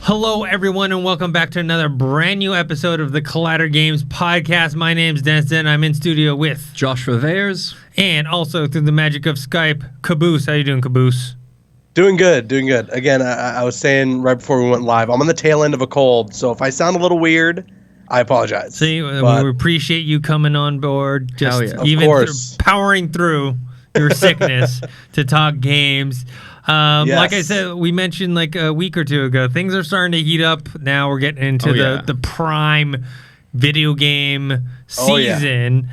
Hello, everyone, and welcome back to another brand new episode of the Collider Games podcast. My name's Dennis. I'm in studio with Josh Weyers, and also through the magic of Skype, Caboose. How you doing, Caboose? Doing good. Again, I was saying right before we went live, I'm on the tail end of a cold, so if I sound a little weird, I apologize. See, we appreciate you coming on board, just even powering through your sickness to talk games. Yes. Like I said, we mentioned like a week or two ago, things are starting to heat up. Now we're getting into the prime video game season.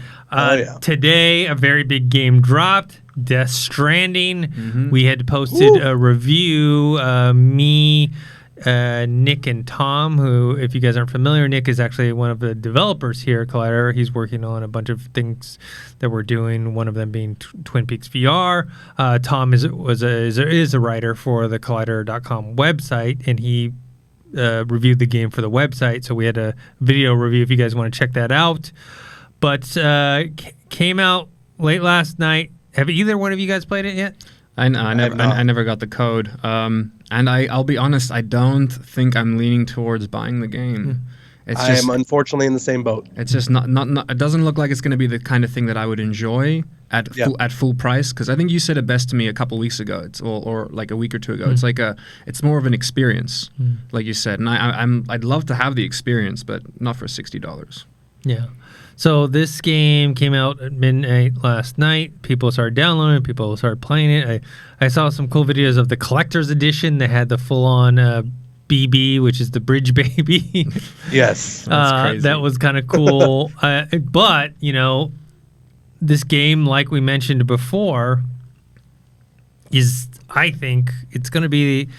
Today, a very big game dropped, Death Stranding. Mm-hmm. We had posted a review, me, Nick, and Tom, who, if you guys aren't familiar, Nick is actually one of the developers here at Collider. He's working on a bunch of things that we're doing, one of them being Twin Peaks VR. Tom is a writer for the Collider.com website, and he reviewed the game for the website, so we had a video review if you guys want to check that out. But came out late last night. Have either one of you guys played it yet? I never got the code. And I'll be honest, I don't think I'm leaning towards buying the game. I am unfortunately in the same boat. It's just not. It doesn't look like it's going to be the kind of thing that I would enjoy at full price. Because I think you said it best to me a couple weeks ago, or like a week or two ago. It's more of an experience, like you said. And I'd love to have the experience, but not for $60. Yeah. So this game came out at midnight last night. People started downloading it. People started playing it. I saw some cool videos of the collector's edition. They had the full-on BB, which is the bridge baby. Yes. That's crazy. That was kind of cool. But, you know, this game, like we mentioned before, I think it's going to be...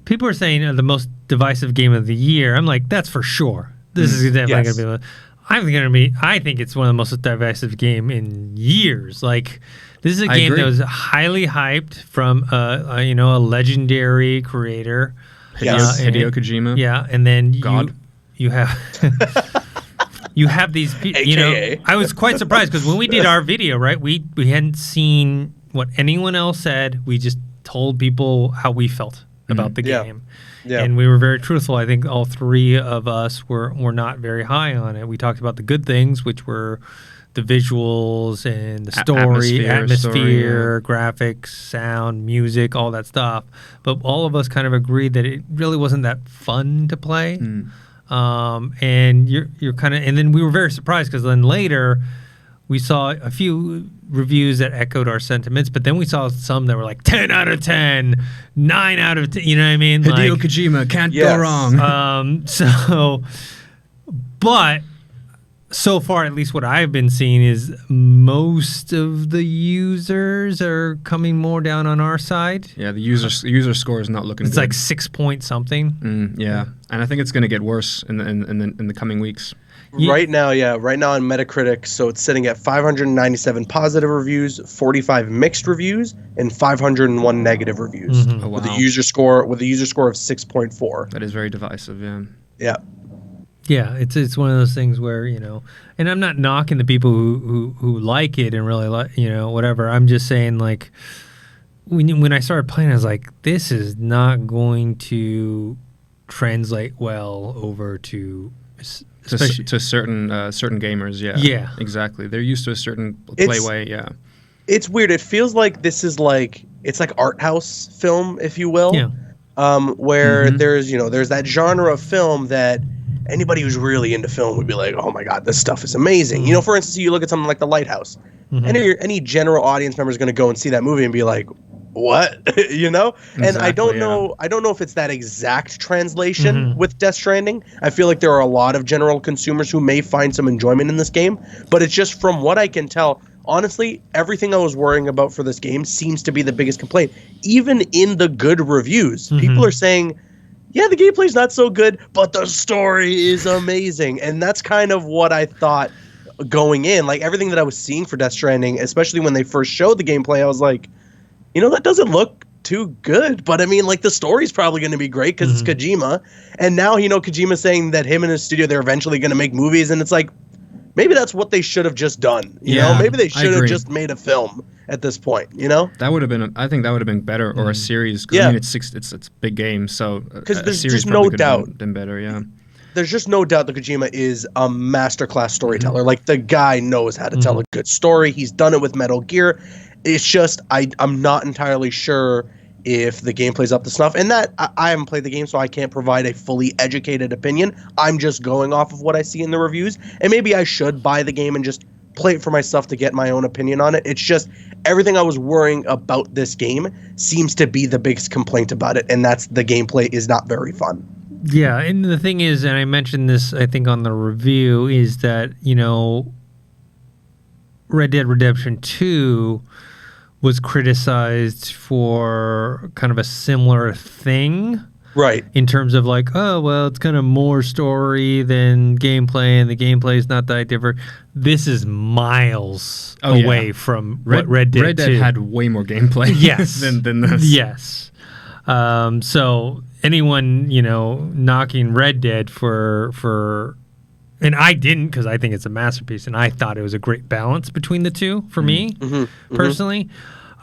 People are saying the most divisive game of the year. I'm like, that's for sure. This is definitely going to be... I think it's one of the most divisive game in years. Like, this is a game that was highly hyped from a legendary creator, Hideo Kojima. Yeah, and then you have you have these people. You know, I was quite surprised because when we did our video, right, we hadn't seen what anyone else said. We just told people how we felt about the game. Yeah. And we were very truthful. I think all three of us were not very high on it. We talked about the good things, which were the visuals and the story, atmosphere, graphics, sound, music, all that stuff. But all of us kind of agreed that it really wasn't that fun to play. And you're kind of, and then we were very surprised because then later we saw a few reviews that echoed our sentiments, but then we saw some that were like 10 out of 10, 9 out of 10, you know what I mean? Hideo Kojima, can't go wrong. But so far, at least what I've been seeing is most of the users are coming more down on our side. Yeah, the user score is not looking good. It's like 6 point something. Yeah, and I think it's going to get worse in the coming weeks. Right now on Metacritic, so it's sitting at 597 positive reviews, 45 mixed reviews, and 501 negative reviews with a user score of 6.4. That is very divisive. Yeah. Yeah, it's one of those things where, you know, and I'm not knocking the people who like it and really like, you know, whatever. I'm just saying, like, when I started playing, I was like, this is not going to translate well over to certain gamers. Yeah, exactly. They're used to a certain playway. Yeah, it's weird. It feels like this is like art house film, if you will. Yeah. Where there's that genre of film that anybody who's really into film would be like, oh my god, this stuff is amazing. You know, for instance, you look at something like The Lighthouse. Any general audience member is going to go and see that movie and be like, what? You know? Exactly, and I don't know if it's that exact translation with Death Stranding. I feel like there are a lot of general consumers who may find some enjoyment in this game, but it's just from what I can tell, honestly, everything I was worrying about for this game seems to be the biggest complaint. Even in the good reviews, people are saying, yeah, the gameplay's not so good, but the story is amazing. And that's kind of what I thought going in. Like, everything that I was seeing for Death Stranding, especially when they first showed the gameplay, I was like, you know, that doesn't look too good. But I mean, like, the story's probably going to be great because it's Kojima. And now, you know, Kojima's saying that him and his studio, they're eventually going to make movies. And it's like, maybe that's what they should have just done. You know, maybe they should have just made a film at this point. You know, that would have been. I think that would have been better, or a series. Cause, I mean, it's a big game, so because there's just no doubt been better. Yeah. There's just no doubt that Kojima is a masterclass storyteller. Like, the guy knows how to tell a good story. He's done it with Metal Gear. It's just I'm not entirely sure if the gameplay's up to snuff. And that I haven't played the game, so I can't provide a fully educated opinion. I'm just going off of what I see in the reviews. And maybe I should buy the game and just play it for myself to get my own opinion on it. It's just everything I was worrying about this game seems to be the biggest complaint about it, and that's the gameplay is not very fun. Yeah, and the thing is, and I mentioned this, I think, on the review, is that, you know, Red Dead Redemption 2 was criticized for kind of a similar thing. Right. In terms of like, oh, well, it's kind of more story than gameplay, and the gameplay is not that different. This is miles away from what Red Dead 2. Red Dead had way more gameplay than this. Yes. So anyone, you know, knocking Red Dead for and I didn't, because I think it's a masterpiece, and I thought it was a great balance between the two for me personally.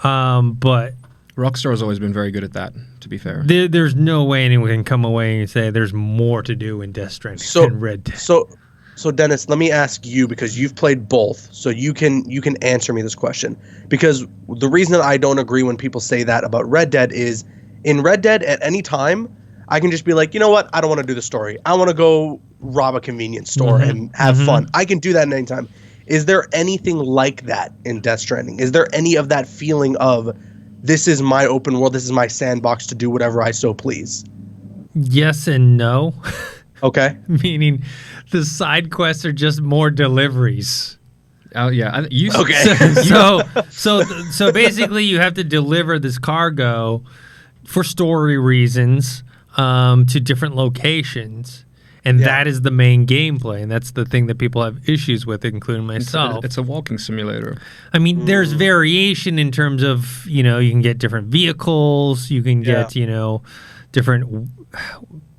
But Rockstar has always been very good at that, to be fair. There's no way anyone can come away and say there's more to do in Death Stranding than Red Dead. So Dennis, let me ask you, because you've played both, so you can answer me this question. Because the reason that I don't agree when people say that about Red Dead is, in Red Dead, at any time, I can just be like, you know what? I don't want to do the story. I want to go rob a convenience store and have fun. I can do that at any time. Is there anything like that in Death Stranding? Is there any of that feeling of, this is my open world, this is my sandbox to do whatever I so please? Yes and no. Okay. Meaning the side quests are just more deliveries. Oh yeah. So basically you have to deliver this cargo for story reasons to different locations. And that is the main gameplay, and that's the thing that people have issues with, including myself. It's a walking simulator. I mean, there's variation in terms of, you know, you can get different vehicles, you can get, you know, different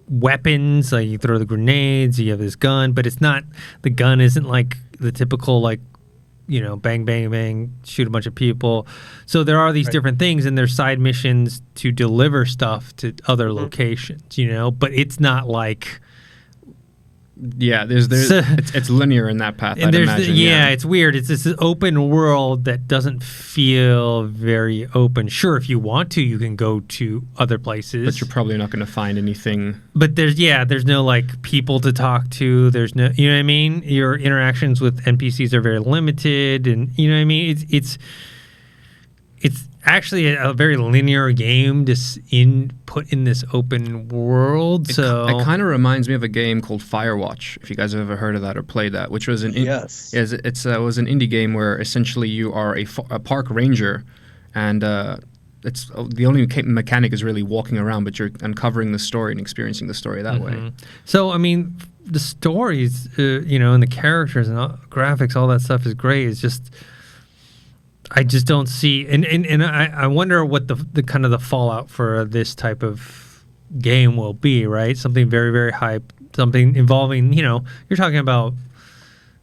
weapons, like you throw the grenades, you have this gun, but it's not, the gun isn't like the typical, like, you know, bang, bang, bang, shoot a bunch of people. So there are these different things, and there's side missions to deliver stuff to other locations, you know, but it's not like... Yeah, it's linear in that path, I'd imagine. It's weird. It's this open world that doesn't feel very open. Sure, if you want to, you can go to other places. But you're probably not going to find anything. But there's no like people to talk to. There's no, you know what I mean? Your interactions with NPCs are very limited, and you know what I mean? It's actually a very linear game put in this open world. So it kind of reminds me of a game called Firewatch, if you guys have ever heard of that or played that, which was it was an indie game where essentially you are a park ranger, and it's the only mechanic is really walking around, but you're uncovering the story and experiencing the story that way. So I mean, the stories, you know, and the characters and graphics, all that stuff is great. It's just, I just don't see, and I wonder what the kind of the fallout for this type of game will be, right? Something very, very hype, something involving, you know, you're talking about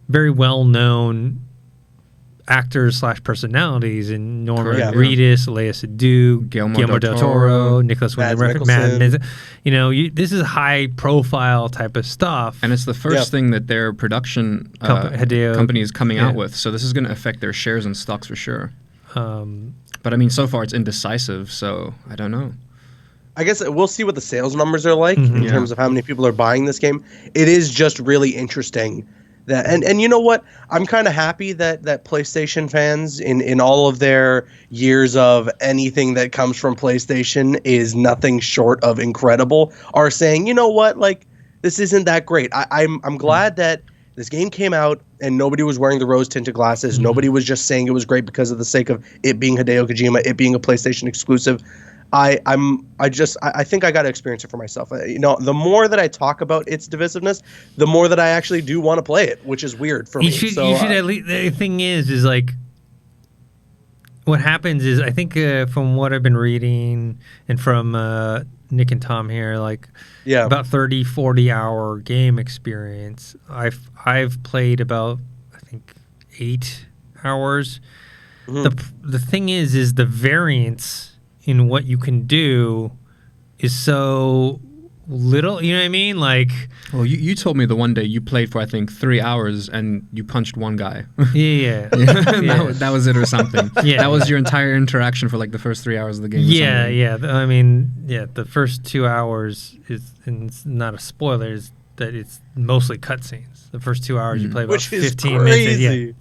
very well-known actors / personalities in Norman Reedus, Lea Seydoux, Guillermo del Toro, Nicholas Winding, you know, this is high-profile type of stuff. And it's the first thing that their production company is coming out with, so this is going to affect their shares and stocks for sure. But, I mean, so far it's indecisive, so I don't know. I guess we'll see what the sales numbers are like in terms of how many people are buying this game. It is just really interesting. And you know what? I'm kind of happy that PlayStation fans, in all of their years of anything that comes from PlayStation is nothing short of incredible, are saying, you know what, like, this isn't that great. I'm glad that this game came out and nobody was wearing the rose-tinted glasses. Nobody was just saying it was great because of the sake of it being Hideo Kojima, it being a PlayStation exclusive. I think I got to experience it for myself. You know, the more that I talk about its divisiveness, the more that I actually do want to play it, which is weird for me. You should at least. The thing is like, what happens is, I think from what I've been reading and from Nick and Tom here, like, about 30-40 hour game experience. I've played about 8 hours. The thing is the variance in what you can do is so little, you know what I mean? Like, well, you told me the one day you played for I think 3 hours and you punched one guy. Yeah. That was it or something. Yeah, that was your entire interaction for like the first 3 hours of the game. Yeah. I mean, the first 2 hours is, and it's not a spoiler, is that it's mostly cutscenes. The first 2 hours you play about 15 minutes. Yeah.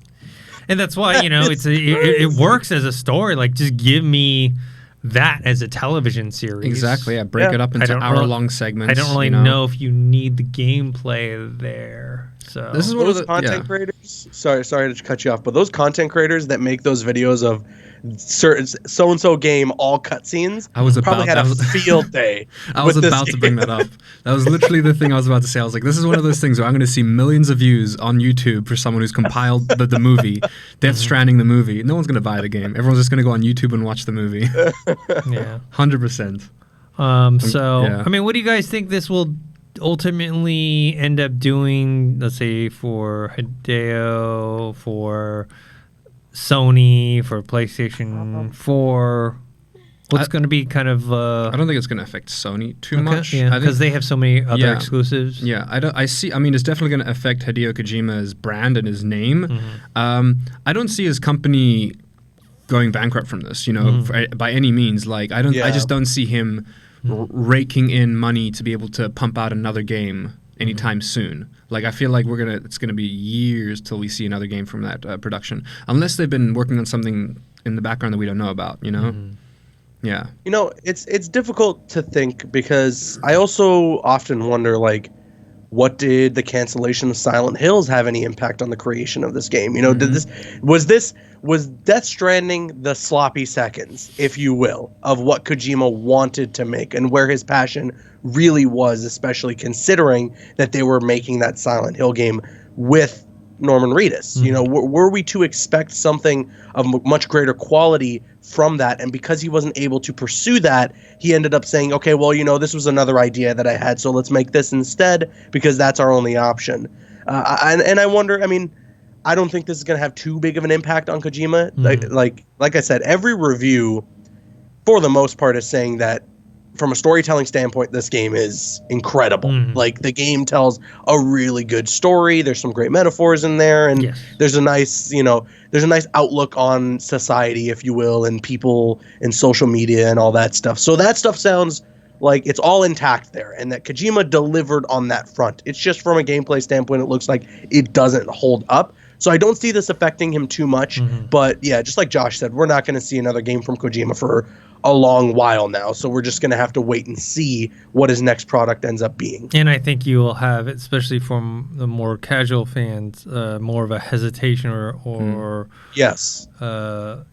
And that's why, it works as a story. Like, just give me that as a television series. Exactly, yeah. Break it up into hour-long segments. I don't really know if you need the gameplay there. So this is one of those content creators. Sorry to cut you off, but those content creators that make those videos of certain so-and-so game all cutscenes probably had a field day. I was about to bring that up. That was literally the thing I was about to say. I was like, this is one of those things where I'm going to see millions of views on YouTube for someone who's compiled the movie, Death Stranding the movie. No one's going to buy the game. Everyone's just going to go on YouTube and watch the movie. Yeah. 100%. I mean, what do you guys think this will ultimately end up doing, let's say, for Hideo, for Sony, for PlayStation 4? What's going to be kind of... I don't think it's going to affect Sony too much. Yeah, because they have so many other exclusives. Yeah, I mean, it's definitely going to affect Hideo Kojima's brand and his name. I don't see his company going bankrupt from this, by any means. Like, I just don't see him raking in money to be able to pump out another game anytime soon. Like, I feel like it's gonna be years till we see another game from that production, unless they've been working on something in the background that we don't know about. Yeah. It's difficult to think, because I also often wonder, like, what did the cancellation of Silent Hills have any impact on the creation of this game? Was Death Stranding the sloppy seconds, if you will, of what Kojima wanted to make and where his passion really was, especially considering that they were making that Silent Hill game with Norman Reedus? Were we to expect something of much greater quality from that? And because he wasn't able to pursue that, he ended up saying, okay, well, this was another idea that I had, so let's make this instead, because that's our only option. And I wonder, I mean, I don't think this is going to have too big of an impact on Kojima. Like I said, every review, for the most part, is saying that from a storytelling standpoint, this game is incredible. Like, the game tells a really good story. There's some great metaphors in there, and there's a nice, there's a nice outlook on society, if you will, and people and social media and all that stuff. So that stuff sounds like it's all intact there, and that Kojima delivered on that front. It's just from a gameplay standpoint, it looks like it doesn't hold up. So I don't see this affecting him too much. But yeah, just like Josh said, we're not going to see another game from Kojima for a long while now. So we're just going to have to wait and see what his next product ends up being. And I think you will have, especially from the more casual fans, more of a hesitation or yes. A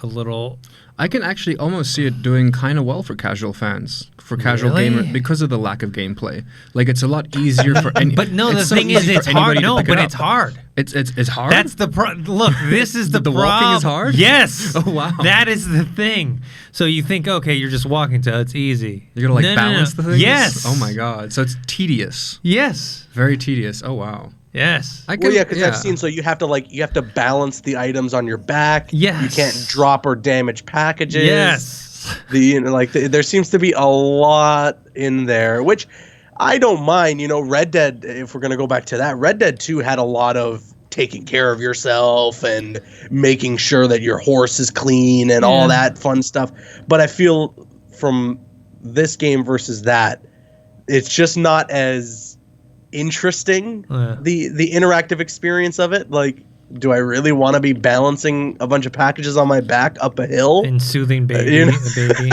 little... I can actually almost see it doing kind of well for casual fans, for casual gamers, because of the lack of gameplay. Like, it's a lot easier for any. But no, the thing is, it's hard. No, but it's hard. It's hard. That's the look. This is the walking is hard. Yes. Oh wow. That is the thing. So you think, okay, you're just walking to it's easy. You're gonna balance the things. Yes. Oh my god. So it's tedious. Yes. Very tedious. Oh wow. Yes. Because I've seen, so you have to balance the items on your back. Yes. You can't drop or damage packages. Yes. There seems to be a lot in there, which I don't mind. Red Dead, if we're going to go back to that, Red Dead 2 had a lot of taking care of yourself and making sure that your horse is clean and all that fun stuff. But I feel from this game versus that, it's just not as interesting, the interactive experience of it. Like, do I really want to be balancing a bunch of packages on my back up a hill and soothing baby? Soothing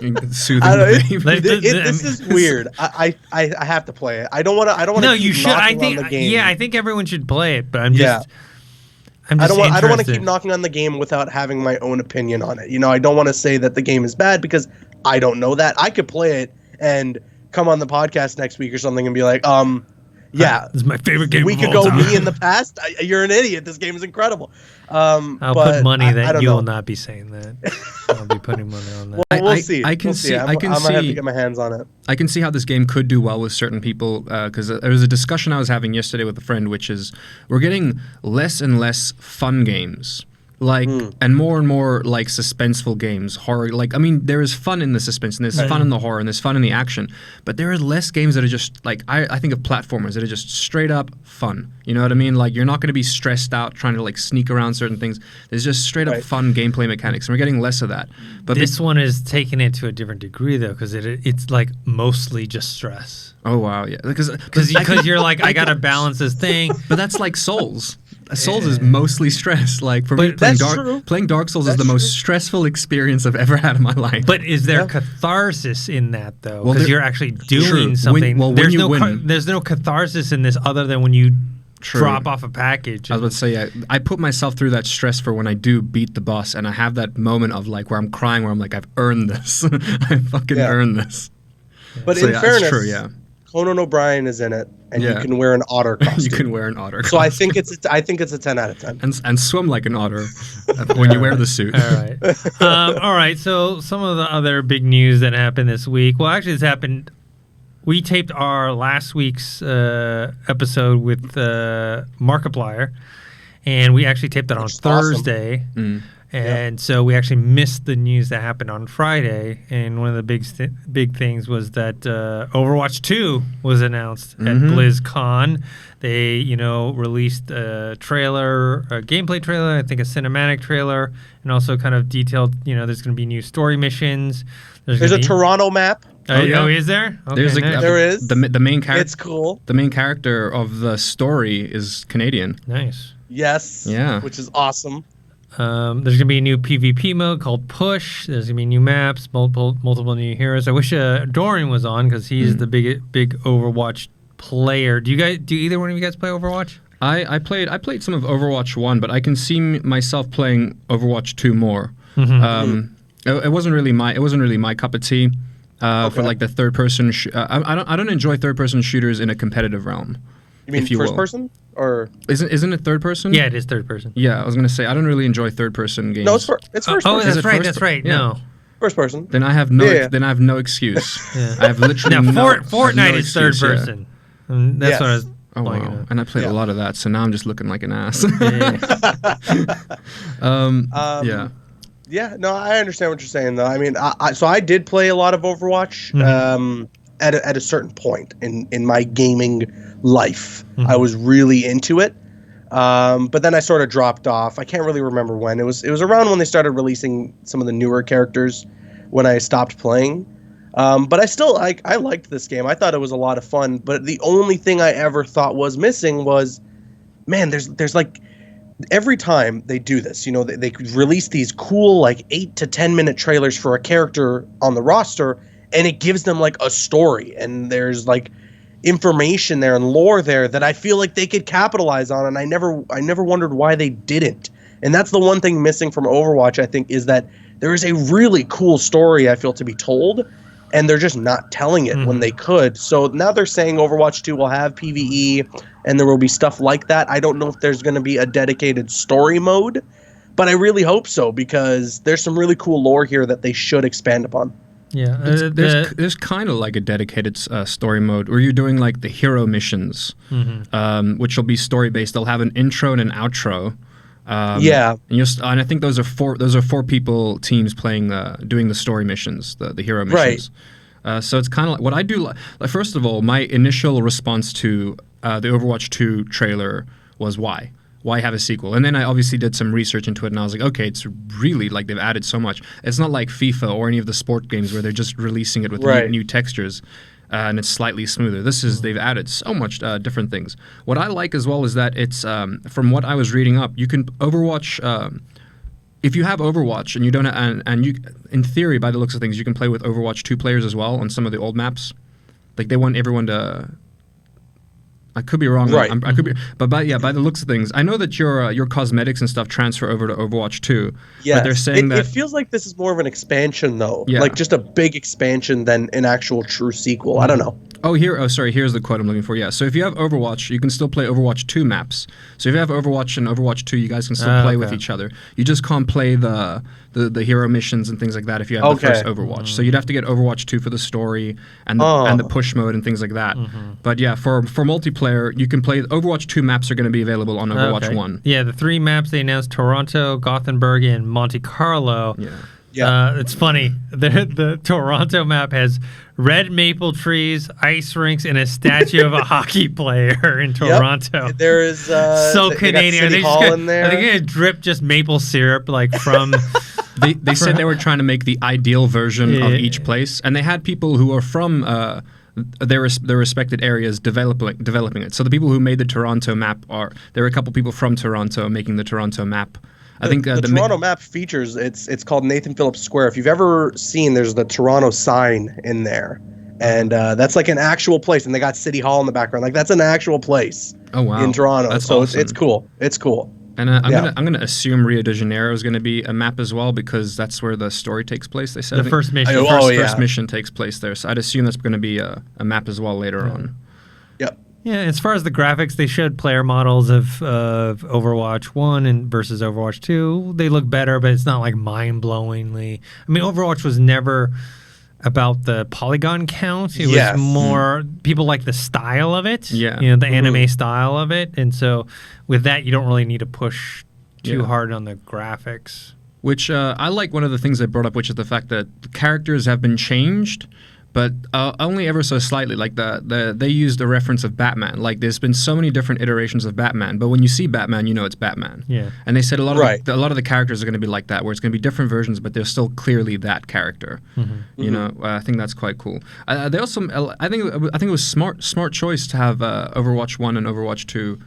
baby. This is weird. I have to play it. I don't want to. No, you should. I think everyone should play it. But I don't want to keep knocking on the game without having my own opinion on it. I don't want to say that the game is bad because I don't know that. I could play it and come on the podcast next week or something and be like, Yeah, this is my favorite game. We could go me in the past. You're an idiot. This game is incredible. I'll put money that you will not be saying that. I'll be putting money on that. Well, we'll see. I can see. I'm gonna have to get my hands on it. I can see how this game could do well with certain people because there was a discussion I was having yesterday with a friend, which is we're getting less and less fun games. And more like suspenseful games, horror. I mean, there is fun in the suspense, and there's fun in the horror, and there's fun in the action. But there are less games that are just I think of platformers that are just straight up fun. You know what I mean? Like you're not going to be stressed out trying to sneak around certain things. There's just straight up fun gameplay mechanics, and we're getting less of that. But this one is taking it to a different degree though, because it's mostly just stress. Oh wow, yeah, because you're I gotta balance this thing. But that's like Souls. Souls is mostly stress. For me, playing Dark Souls is the most stressful experience I've ever had in my life. But is there catharsis in that though? Because you're actually doing something. There's no catharsis in this other than when you drop off a package. I was about to say, I put myself through that stress for when I do beat the boss, and I have that moment of where I'm crying, where I'm I've earned this. I fucking earned this. But in fairness, it's true, Conan O'Brien is in it, and you can wear an otter costume. You can wear an otter costume. So I think it's a 10 out of 10. And swim like an otter when you wear the suit. All right. So some of the other big news that happened this week. Well, actually, this happened. We taped our last week's episode with Markiplier, and we actually taped that on Thursday. Awesome. And so we actually missed the news that happened on Friday. And one of the big things was that Overwatch 2 was announced at BlizzCon. They, released a trailer, a gameplay trailer, I think a cinematic trailer, and also kind of detailed, there's going to be new story missions. There's a Toronto map. Oh, is there? Okay, there is. The main character. It's cool. The main character of the story is Canadian. Nice. Yes. Yeah. Which is awesome. There's going to be a new PvP mode called Push. There's going to be new maps, multiple new heroes. I wish Dorian was on because he's the big Overwatch player. Do either one of you guys play Overwatch? I played some of Overwatch 1, but I can see myself playing Overwatch 2 more. It wasn't really my cup of tea for the third person. I don't enjoy third person shooters in a competitive realm. You mean first person? Or isn't it third person? Yeah, it is third person. Yeah, I was gonna say I don't really enjoy third person games. No, it's first person. Oh, that's right. Yeah. No, first person. Then I have no excuse. I have literally Fortnite is third person. That's what I was. Oh wow! And I played a lot of that, so now I'm just looking like an ass. Yeah, no, I understand what you're saying though. I mean, I did play a lot of Overwatch. At a certain point in my gaming life. I was really into it, but then I sort of dropped off. I can't really remember when. It was around when they started releasing some of the newer characters when I stopped playing. But I still I liked this game. I thought it was a lot of fun. But the only thing I ever thought was missing was, man, there's every time they do this, they release these cool 8 to 10 minute trailers for a character on the roster. And it gives them a story, and there's information there and lore there that I feel like they could capitalize on, and I never wondered why they didn't. And that's the one thing missing from Overwatch, I think, is that there is a really cool story I feel to be told, and they're just not telling it when they could. So now they're saying Overwatch 2 will have PvE, and there will be stuff like that. I don't know if there's going to be a dedicated story mode, but I really hope so, because there's some really cool lore here that they should expand upon. Yeah, there's kind of a dedicated story mode where you're doing the hero missions, which will be story based. They'll have an intro and an outro. And I think those are four people teams playing doing the story missions, the hero missions. Right. So it's kind of what I do. First of all, my initial response to the Overwatch 2 trailer was why. Why have a sequel? And then I obviously did some research into it, and I was like, okay, it's really they've added so much. It's not like FIFA or any of the sport games where they're just releasing it with new textures, and it's slightly smoother. They've added so much different things. What I like as well is that it's from what I was reading up, you can Overwatch. If you have Overwatch and you don't, and you, in theory, by the looks of things, you can play with Overwatch 2 players as well on some of the old maps. They want everyone to. I could be wrong. Right. I could be, but by the looks of things, I know that your cosmetics and stuff transfer over to Overwatch 2. Yes. But they're saying that it feels like this is more of an expansion, though. Yeah. Like just a big expansion than an actual true sequel. I don't know. Here's the quote I'm looking for. Yeah. So if you have Overwatch, you can still play Overwatch 2 maps. So if you have Overwatch and Overwatch 2, you guys can still play with each other. You just can't play the hero missions and things like that if you have the first Overwatch. So you'd have to get Overwatch 2 for the story and the push mode and things like that. But yeah, for multiplayer, you can play Overwatch 2 maps are going to be available on Overwatch 1. Yeah, the 3 maps they announced: Toronto, Gothenburg, and Monte Carlo. Yeah. It's funny. The Toronto map has red maple trees, ice rinks, and a statue of a hockey player in Toronto. Yep. There is so Canadian. City Hall in there. Are they gonna drip just maple syrup like from? They said they were trying to make the ideal version of each place, and they had people who are from their respected areas developing it. So the people who made the Toronto map there were a couple people from Toronto making the Toronto map. I think the Toronto map features it's called Nathan Phillips Square. If you've ever seen, there's the Toronto sign in there, and that's like an actual place. And they got City Hall in the background. Like that's an actual place. Oh wow! In Toronto, that's so awesome. it's cool. It's cool. And I'm gonna assume Rio de Janeiro is gonna be a map as well because that's where the story takes place. They said the first mission. First mission takes place there, so I'd assume that's gonna be a map as well later on. Yep. Yeah, as far as the graphics, they showed player models of Overwatch 1 versus Overwatch 2. They look better, but it's not like mind-blowingly. I mean, Overwatch was never about the polygon count. It was more people like the style of it. Yeah. The anime style of it. And so with that, you don't really need to push too hard on the graphics. Which I like one of the things they brought up, which is the fact that the characters have been changed, but only ever so slightly. Like they used a reference of Batman. Like there's been so many different iterations of Batman, but when you see Batman, you know it's Batman. Yeah. And they said a lot of the characters are going to be like that, where it's going to be different versions, but they're still clearly that character. You know, I think that's quite cool. They also, I think it was smart choice to have Overwatch 1 and Overwatch 2.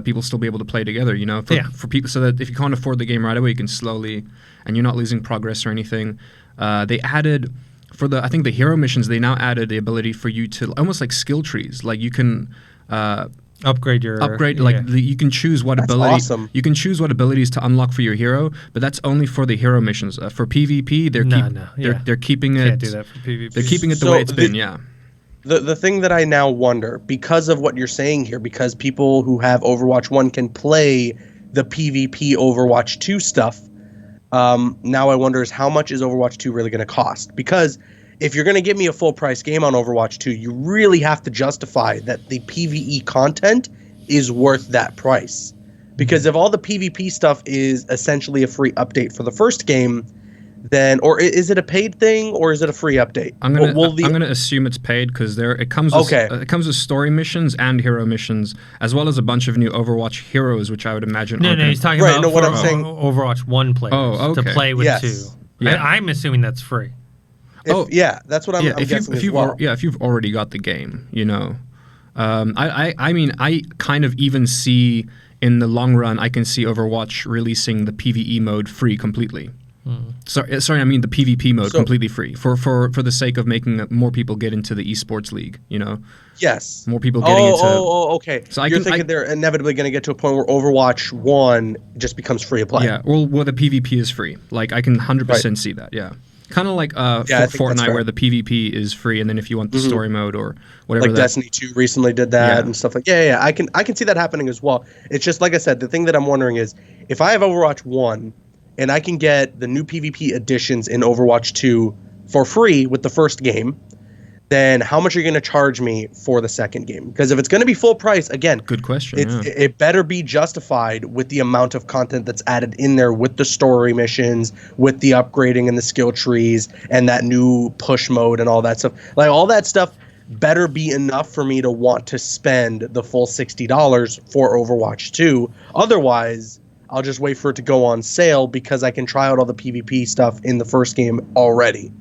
People still be able to play together, you know, for people, so that if you can't afford the game right away, you can slowly, and you're not losing progress or anything. They added. For the hero missions, they now added the ability for you to almost like skill trees. Like you can upgrade. You can choose what you can choose what abilities to unlock for your hero, but that's only for the hero missions. For PvP, they're keeping it. Can't do that for PvP. They're keeping it the way it's been. Yeah. The thing that I now wonder, because of what you're saying here, because people who have Overwatch 1 can play the PvP Overwatch 2 stuff. Now I wonder is how much is Overwatch 2 really going to cost? Because if you're going to give me a full price game on Overwatch 2, you really have to justify that the PvE content is worth that price. Because if all the PvP stuff is essentially a free update for the first game, then, or is it a paid thing or is it a free update? I'm gonna assume it's paid because it comes with story missions and hero missions, as well as a bunch of new Overwatch heroes, which I would imagine. No, he's talking about what I'm saying. Overwatch 1 players to play with 2. Yeah. I'm assuming that's free. That's what I'm guessing as well. If you've already got the game, you know, I mean, I kind of even see in the long run, I can see Overwatch releasing the PvE mode free completely. Sorry, I mean the PvP mode completely free for the sake of making more people get into the esports league, you know? Yes. More people getting into... okay. So you're thinking they're inevitably going to get to a point where Overwatch 1 just becomes free to play. Yeah, well, the PvP is free. Like, I can 100% see that, yeah. Kind of like Fortnite, where the PvP is free, and then if you want the story mode or whatever... Like Destiny 2 recently did that and stuff like... Yeah, I can see that happening as well. It's just, like I said, the thing that I'm wondering is, if I have Overwatch 1... and I can get the new PvP additions in Overwatch 2 for free with the first game, then how much are you going to charge me for the second game? Because if it's going to be full price, again, good question. It better be justified with the amount of content that's added in there, with the story missions, with the upgrading and the skill trees, and that new push mode and all that stuff. Like, all that stuff better be enough for me to want to spend the full $60 for Overwatch 2. Otherwise, I'll just wait for it to go on sale because I can try out all the PvP stuff in the first game already.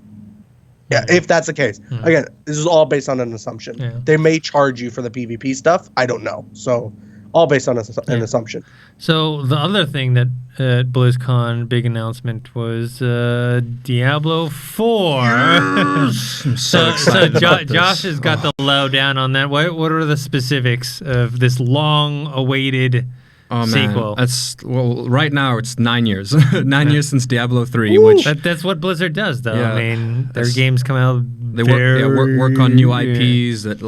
Yeah, if that's the case. Again, this is all based on an assumption. Yeah. They may charge you for the PvP stuff. I don't know. So all based on an assumption. So the other thing that at BlizzCon, big announcement, was Diablo 4. so Josh has got the lowdown on that. What are the specifics of this long-awaited sequel? Right now it's 9 years. 9 years since Diablo 3. Which that's what Blizzard does, though. I mean, their games come out. They work on new IPs that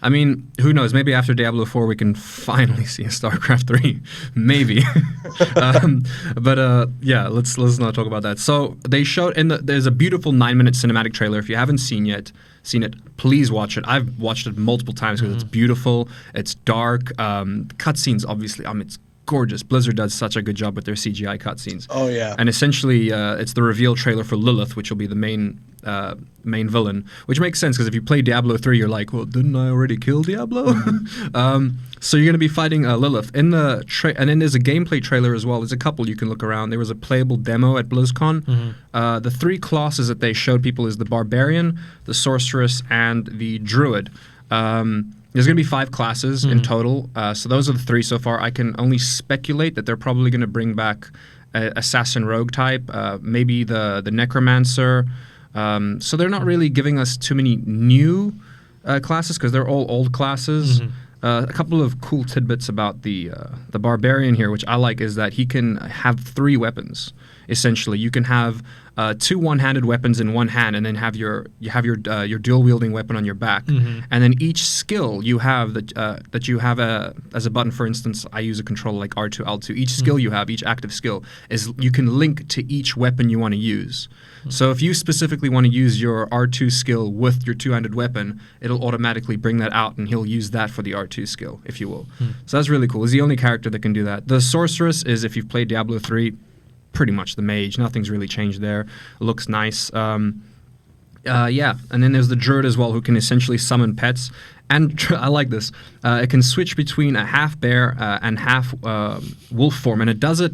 I mean, who knows? Maybe after Diablo 4 we can finally see a StarCraft 3, maybe. Let's not talk about that. So they showed there's a beautiful 9-minute cinematic trailer. If you haven't seen it, please watch it. I've watched it multiple times because it's beautiful. It's dark. Cutscenes, obviously, it's gorgeous. Blizzard does such a good job with their CGI cutscenes. Oh yeah. And essentially, it's the reveal trailer for Lilith, which will be the main villain, which makes sense because if you play Diablo 3, you're like, well, didn't I already kill Diablo? So you're going to be fighting Lilith in the and then there's a gameplay trailer as well. There's a couple you can look around. There was a playable demo at BlizzCon. The 3 classes that they showed people is the Barbarian, the Sorceress, and the Druid. There's going to be 5 classes in total. So those are the 3 so far. I can only speculate that they're probably going to bring back Assassin Rogue type, maybe the Necromancer. So they're not really giving us too many new classes because they're all old classes. A couple of cool tidbits about the Barbarian here, which I like, is that he can have 3 weapons. Essentially, you can have 2 one-handed weapons in one hand, and then have your dual-wielding weapon on your back. And then each skill you have that you have as a button. For instance, I use a controller like R2, L2. Each skill you have, each active skill, is you can link to each weapon you want to use. So if you specifically want to use your R2 skill with your two-handed weapon, it'll automatically bring that out, and he'll use that for the R2 skill, if you will. So that's really cool. He's the only character that can do that. The Sorceress is, if you've played Diablo 3, pretty much the mage. Nothing's really changed there. It looks nice. And then there's the Druid as well, who can essentially summon pets. And I like this. It can switch between a half bear and half wolf form, and it does it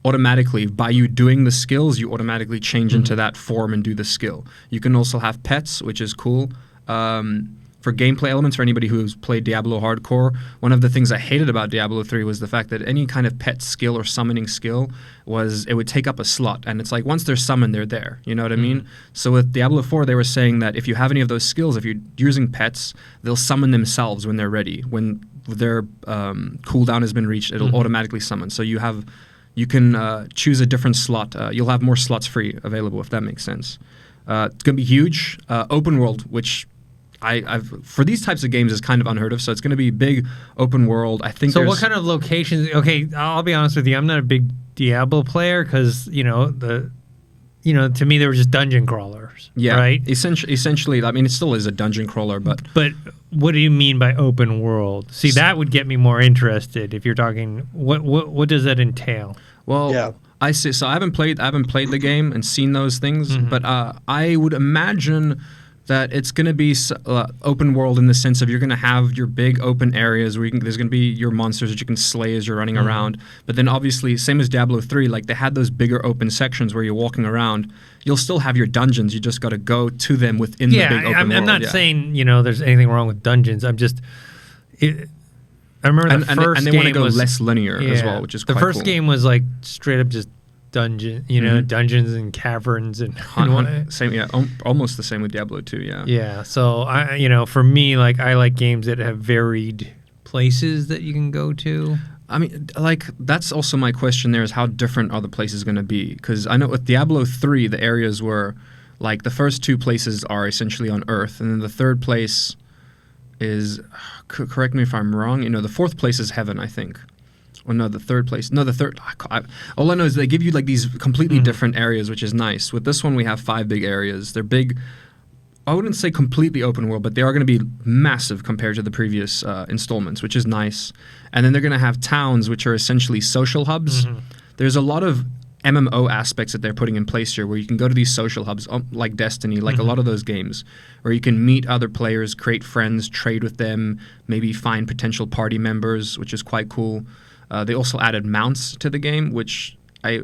automatically. By you doing the skills, you automatically change into that form and do the skill. You can also have pets, which is cool. For gameplay elements, for anybody who's played Diablo hardcore, one of the things I hated about Diablo 3 was the fact that any kind of pet skill or summoning skill it would take up a slot, and it's like once they're summoned, they're there. You know what I mean? So with Diablo 4, they were saying that if you have any of those skills, if you're using pets, they'll summon themselves when they're ready. When their cooldown has been reached, it'll automatically summon. So you can choose a different slot. You'll have more slots free available, if that makes sense. It's going to be huge. Open world, which I've for these types of games is kind of unheard of. So it's going to be big open world. I think. So what kind of locations? Okay, I'll be honest with you. I'm not a big Diablo player because to me they were just dungeon crawlers. Yeah, right. Essentially, I mean, it still is a dungeon crawler, but what do you mean by open world? See, that would get me more interested. If you're talking, what does that entail? Well, yeah. I see. So I haven't played the game and seen those things, but I would imagine that it's going to be open world in the sense of you're going to have your big open areas where there's going to be your monsters that you can slay as you're running around. But then obviously, same as Diablo 3, like they had those bigger open sections where you're walking around. You'll still have your dungeons. You just got to go to them within the big open world. I'm not saying there's anything wrong with dungeons. I'm just... I remember the first game and they want to go less linear as well, which is quite cool. The first game was like straight up just dungeons and caverns and same, almost the same with Diablo 2, yeah. So for me, like I like games that have varied places that you can go to. I mean, like that's also my question. There is how different are the places going to be? Because I know with Diablo 3, the areas were like the first 2 places are essentially on Earth, and then the third place is, correct me if I'm wrong. The 4th place is heaven, I think. Or no, the 3rd place. No, the 3rd. All I know is they give you like these completely different areas, which is nice. With this one, we have 5 big areas. They're big. I wouldn't say completely open world, but they are going to be massive compared to the previous installments, which is nice. And then they're going to have towns, which are essentially social hubs. There's a lot of MMO aspects that they're putting in place here, where you can go to these social hubs, like Destiny, like a lot of those games, where you can meet other players, create friends, trade with them, maybe find potential party members, which is quite cool. They also added mounts to the game, which I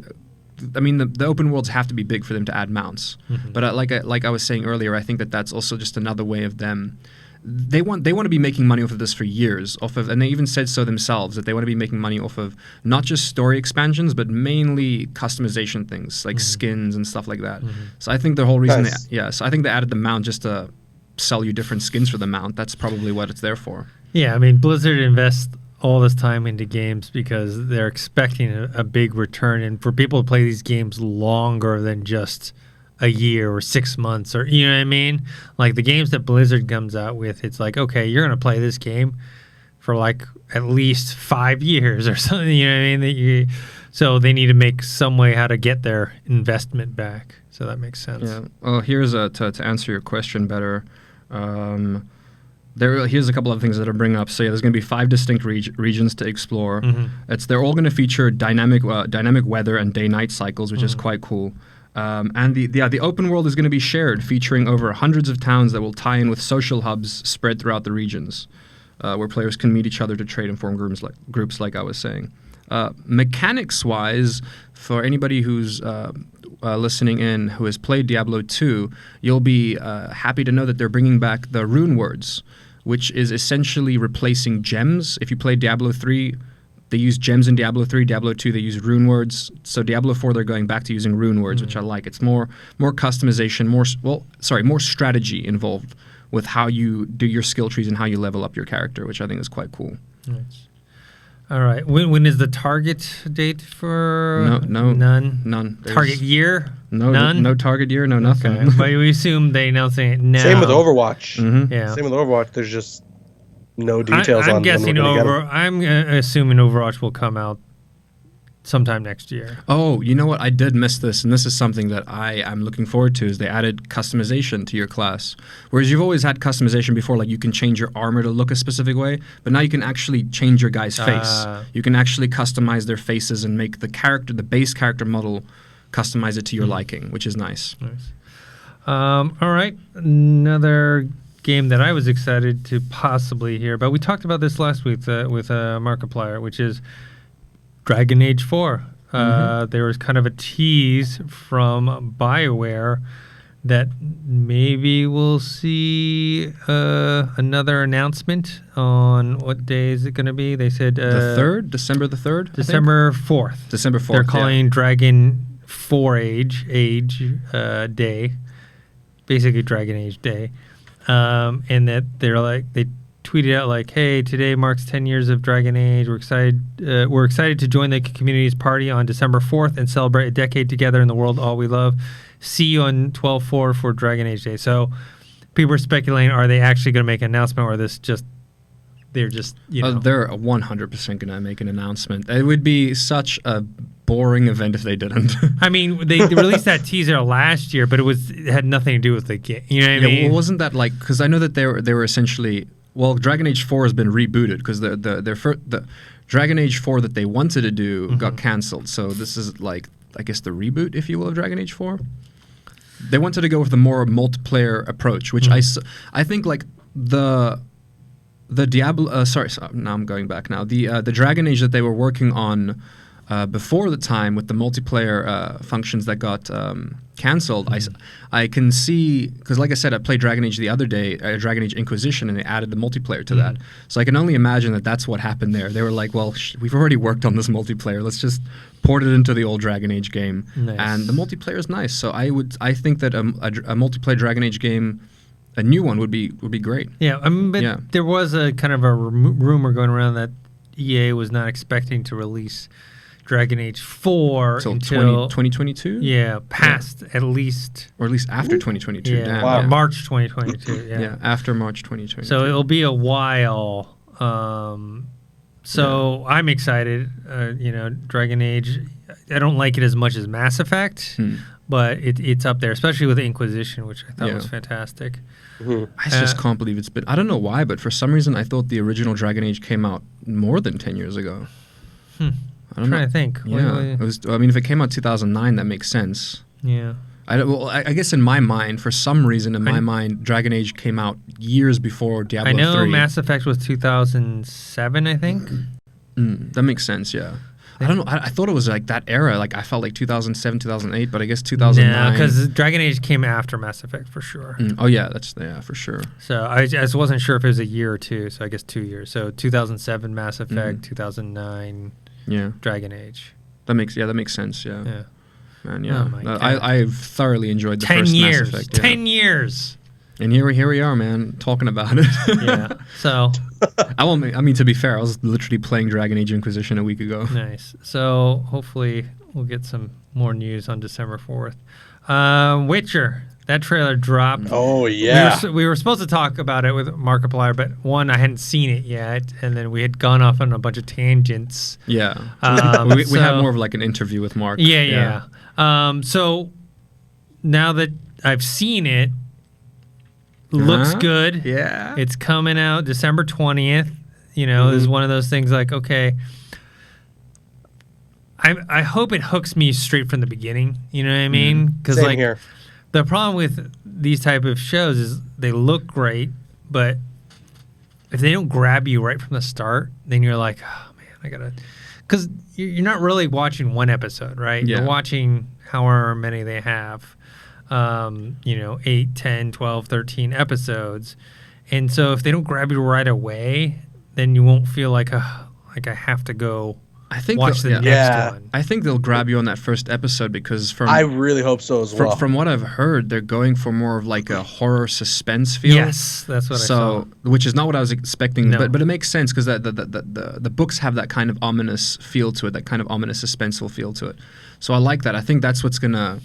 mean, the open worlds have to be big for them to add mounts. But like I was saying earlier, I think that's also just another way of them they want to be making money off of this for years, and they even said so themselves that they want to be making money off of not just story expansions, but mainly customization things like skins and stuff like that. So I think the whole reason, so I think they added the mount just to sell you different skins for the mount. That's probably what it's there for. Yeah, I mean, Blizzard invests all this time into games because they're expecting a big return, and for people to play these games longer than just a year or 6 months, or you know what I mean, like the games that Blizzard comes out with, it's like, okay, you're gonna play this game for like at least 5 years or something, you know what I mean, so they need to make some way how to get their investment back. So that makes sense. Yeah. Well, here's to answer your question better. Here's a couple of things that are bringing up. So yeah, there's going to be 5 distinct regions to explore. They're all going to feature dynamic weather and day-night cycles, which is quite cool. And the open world is going to be shared, featuring over hundreds of towns that will tie in with social hubs spread throughout the regions, where players can meet each other to trade and form groups like I was saying. Mechanics-wise, for anybody who's listening in who has played Diablo 2, you'll be happy to know that they're bringing back the rune words, which is essentially replacing gems. If you played Diablo 3, they use gems in Diablo 3. Diablo 2, they use rune words. So Diablo 4, they're going back to using rune words, which I like. It's more customization, more strategy involved with how you do your skill trees and how you level up your character, which I think is quite cool. Nice. All right. When is the target date for? None. Target year? None. No target year. No nothing. Okay. But we assume they announcing it now. Same with Overwatch. Yeah. Same with Overwatch. There's just no details on. I'm assuming Overwatch will come out sometime next year. Oh, you know what? I did miss this, and this is something that I am looking forward to, is they added customization to your class. Whereas you've always had customization before, like you can change your armor to look a specific way, but now you can actually change your guy's face. You can actually customize their faces and make the base character model, customize it to your liking, which is nice. All right. Another game that I was excited to possibly hear about. We talked about this last week with Markiplier, which is Dragon Age 4. There was kind of a tease from BioWare that maybe we'll see another announcement on what day is it going to be. They said the 3rd, December the 3rd? December 4th. December 4th. They're calling Dragon 4 Age Day, basically Dragon Age Day. And that they tweeted out like, "Hey, today marks 10 years of Dragon Age. We're excited to join the community's party on December 4th and celebrate a decade together in the world all we love. See you on 12/4 for Dragon Age Day." So people are speculating, are they actually going to make an announcement, or they're just they're 100% going to make an announcement. It would be such a boring event if they didn't. I mean, they released that teaser last year, but it had nothing to do with the game. You know what I mean? Well, wasn't that like, because I know that they were essentially, well, Dragon Age 4 has been rebooted because the Dragon Age 4 that they wanted to do got canceled. So this is like, I guess, the reboot, if you will, of Dragon Age 4. They wanted to go with the more multiplayer approach, which I think like the Diablo. Now I'm going back now. The Dragon Age that they were working on before the time with the multiplayer functions that got canceled, I can see, because like I said, I played Dragon Age the other day, DragonAge Inquisition, and they added the multiplayer to that. So I can only imagine that that's what happened there. They were like, well, we've already worked on this multiplayer. Let's just port it into the old Dragon Age game. Nice. And the multiplayer is nice. So I think that a multiplayer Dragon Age game, a new one, would be great. Yeah, I mean, but there was a kind of a rumor going around that EA was not expecting to release Dragon Age 4 until 2022? Yeah, past at least. Or at least after 2022. Yeah, wow. March 2022. Yeah, after March 2022. So it'll be a while. So I'm excited. Dragon Age, I don't like it as much as Mass Effect, but it's up there, especially with Inquisition, which I thought was fantastic. I just can't believe it's been, I don't know why, but for some reason I thought the original Dragon Age came out more than 10 years ago. I'm trying to think. Yeah, it was. I mean, if it came out 2009, that makes sense. Yeah. I guess in my mind, for some reason, Dragon Age came out years before Diablo 3. I know Mass Effect was 2007, I think. That makes sense, yeah. I don't know. I thought it was like that era. Like I felt like 2007, 2008, but I guess 2009. Yeah, because Dragon Age came after Mass Effect for sure. Oh yeah, for sure. So I just wasn't sure if it was a year or two. So I guess 2 years. So 2007 Mass Effect, 2009. Yeah. Dragon Age. That makes sense. Yeah. Yeah. Man, yeah. Oh I've thoroughly enjoyed the 10 first years. Mass Effect. 10 years. And here we are, man, talking about it. Yeah. So I mean, to be fair, I was literally playing Dragon Age Inquisition a week ago. Nice. So hopefully we'll get some more news on December 4th. Witcher. That trailer dropped. Oh yeah. We were supposed to talk about it with Markiplier, but one, I hadn't seen it yet, and then we had gone off on a bunch of tangents. Yeah. We had more of like an interview with Mark. Yeah. So now that I've seen it, looks good. Yeah. It's coming out December 20th. You know, this is one of those things like, okay, I hope it hooks me straight from the beginning. You know what I mean? Because Same here. The problem with these type of shows is they look great, but if they don't grab you right from the start, then you're like, oh man, I gotta, because you're not really watching one episode, right? Yeah. You're watching however many they have, 8, 10, 12, 13 episodes. And so if they don't grab you right away, then you won't feel like I have to go watch the next one. I think they'll grab you on that first episode because I really hope so as well. From what I've heard, they're going for more of like a horror suspense feel. Yes, that's what I saw. Which is not what I was expecting, No. but it makes sense because the books have that kind of ominous feel to it, that kind of ominous suspenseful feel to it. So I like that. I think that's what's gonna.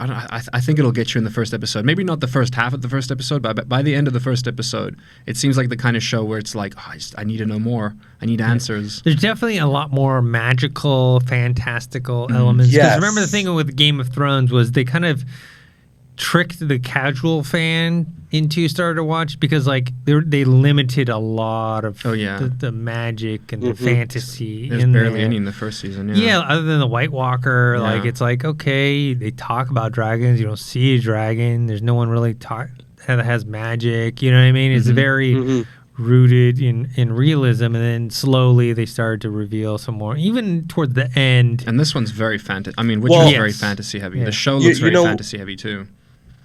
I think it'll get you in the first episode. Maybe not the first half of the first episode, but by the end of the first episode, it seems like the kind of show where it's like, I need to know more. I need answers. There's definitely a lot more magical, fantastical elements. Because remember the thing with Game of Thrones was they kind of tricked the casual fan into starting to watch because like they limited a lot of the magic and the fantasy. There's barely any in the first season. Yeah, other than the White Walker, like it's like okay, they talk about dragons. You don't see a dragon. There's no one really that has magic. You know what I mean? It's very rooted in realism, and then slowly they started to reveal some more, even towards the end. And this one's very fantasy. I mean, Witcher is very fantasy heavy. Yeah. The show looks very fantasy heavy too.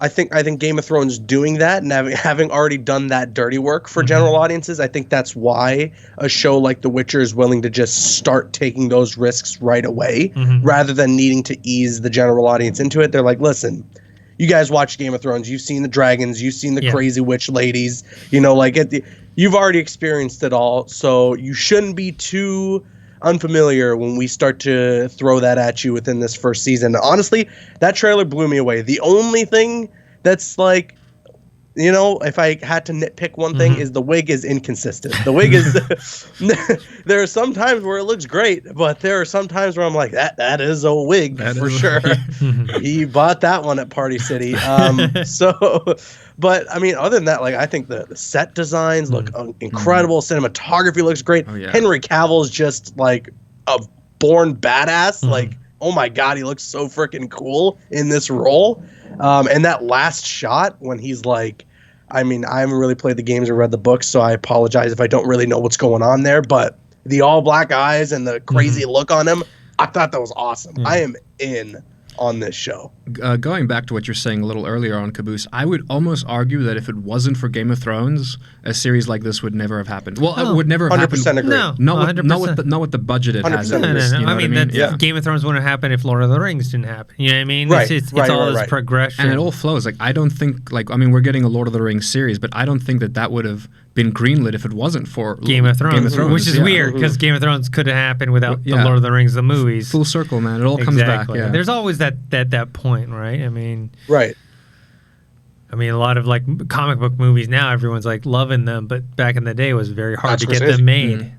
I think Game of Thrones doing that and having already done that dirty work for general audiences, I think that's why a show like The Witcher is willing to just start taking those risks right away rather than needing to ease the general audience into it. They're like, listen, you guys watch Game of Thrones, you've seen the dragons, you've seen the crazy witch ladies, you've already experienced it all, so you shouldn't be too unfamiliar when we start to throw that at you within this first season. Honestly, that trailer blew me away. The only thing that's like, if I had to nitpick one thing is the wig is inconsistent. The wig is there are some times where it looks great, but there are some times where I'm like, that is a wig for sure. He bought that one at Party City. But I mean, other than that, like I think the set designs look incredible. Cinematography looks great. Oh, yeah. Henry Cavill's just like a born badass. Like, oh my God, he looks so freaking cool in this role. And that last shot when he's like, I mean, I haven't really played the games or read the books, so I apologize if I don't really know what's going on there. But the all black eyes and the crazy look on him, I thought that was awesome. I am in on this show. Going back to what you're saying a little earlier on Caboose, I would almost argue that if it wasn't for Game of Thrones, a series like this would never have happened. Well, it would never have happened. 100% agree. No, not with the budget it has. No. I mean, Game of Thrones wouldn't happen if Lord of the Rings didn't happen. You know what I mean? Right. It's all this progression. And it all flows. Like, I don't think, we're getting a Lord of the Rings series, but I don't think that would have been greenlit if it wasn't for Game of Thrones, which is weird because Game of Thrones could have happened without the Lord of the Rings, the movies. Full circle, man. It all comes back. Yeah. There's always that point, right? I mean, a lot of like comic book movies now, everyone's like loving them, but back in the day, it was very hard to get them made.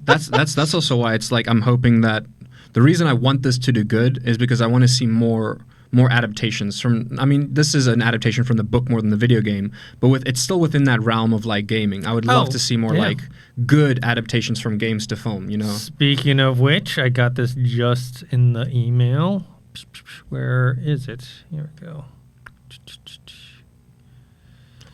That's also why it's like I'm hoping that the reason I want this to do good is because I want to see more adaptations from. I mean, this is an adaptation from the book more than the video game, but it's still within that realm of like gaming. I would love to see more like good adaptations from games to film. Speaking of which, I got this just in the email. Where is it? Here we go.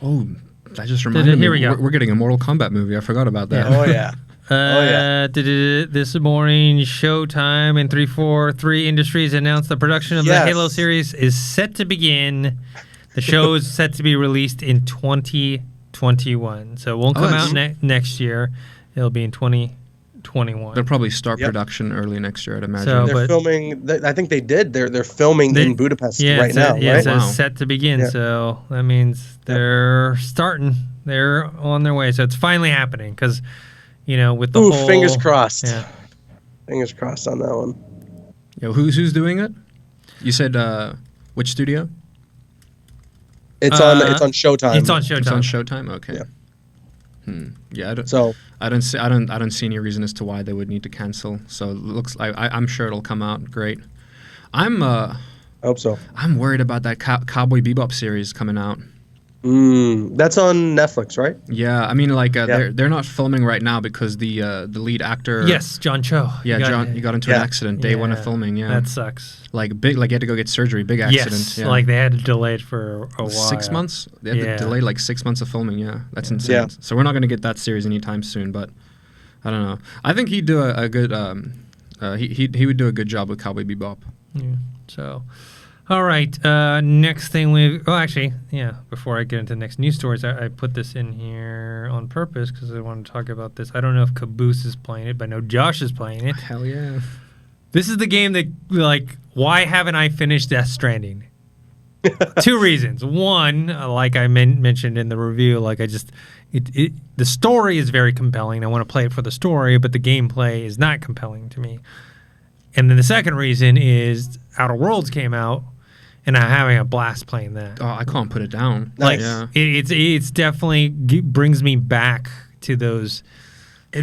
Oh, that just reminded me. Here we go. We're getting a Mortal Kombat movie. I forgot about that. Oh yeah. This morning, Showtime and 343 Industries announced the production of the Halo series is set to begin. The show is set to be released in 2021. So it won't come out next year. It'll be in 2021. They'll probably start production early next year, I'd imagine. So, they're filming. I think they did. They're filming in Budapest right now. Yeah, right? So it's set to begin. Yeah. So that means they're starting. They're on their way. So it's finally happening because, with the whole... fingers crossed. Yeah. Fingers crossed on that one. Yo, who's doing it? You said which studio? It's on Showtime. It's on Showtime. It's on Showtime. Okay. Yeah. Yeah. I don't see any reason as to why they would need to cancel. So it looks like I'm sure it'll come out great. I hope so. I'm worried about that Cowboy Bebop series coming out. That's on Netflix, right? Yeah, I mean, they're not filming right now because the lead actor. Yes, John Cho. Yeah, he got into an accident day one of filming. Yeah, that sucks. He had to go get surgery. Big accident. Yes, they had to delay it for a while. 6 months. They had to delay 6 months of filming. Yeah, that's insane. Yeah. So we're not going to get that series anytime soon. But I don't know. I think he'd do a good. He would do a good job with Cowboy Bebop. Yeah. So. All right. Next thing before I get into next news stories, I put this in here on purpose because I want to talk about this. I don't know if Caboose is playing it, but I know Josh is playing it. Hell yeah. This is the game that, why haven't I finished Death Stranding? 2 reasons. One, like I mentioned in the review, the story is very compelling. I want to play it for the story, but the gameplay is not compelling to me. And then the second reason is Outer Worlds came out, and I'm having a blast playing that. Oh, I can't put it down. It's definitely brings me back to those